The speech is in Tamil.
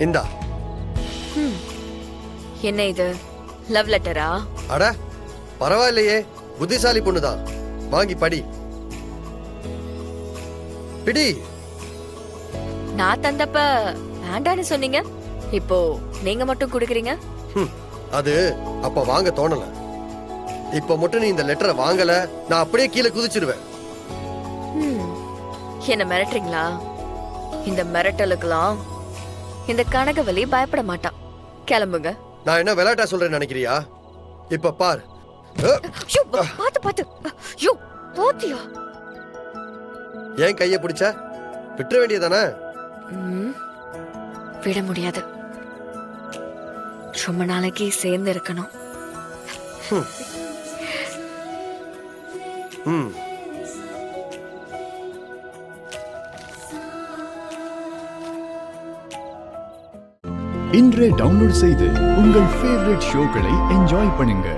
இந்தா. என்ன இது, லவ் லெட்டரா? அட பரவாயில்லையே, புத்திசாலி பொண்ணுதான். வாங்கி படி. பிடி. நான் தந்தப்ப வேண்டான்னு சொன்னீங்க, இப்போ நீங்க மட்டும் குடுக்குறீங்க. அது அப்ப வாங்க தோணல. இப்ப மட்டும் நீ இந்த லெட்டரை வாங்கல, நான் அப்படியே கீழே குதிச்சிருவேன். என்ன மிரட்டுறீங்களா? இந்த மிரட்டலுக்கெல்லாம் இந்த கனகவலி பயப்பட மாட்டான். கிளம்புங்க. நான் என்ன விளையாட்டா சொல்றேன்னு நினைக்கிறியா? இப்ப பார். பாத்து பாத்து. யோ போத்தியா? ஏன் கைய பிடிச்ச? விட்டுற வேண்டியதானே? விட முடியாது. ரொம்ப நாளைக்கு சேர்ந்து இருக்கணும். இன்றே டவுன்லோட் செய்து உங்கள் ஃபேவரட் ஷோக்களை என்ஜாய் பண்ணுங்க.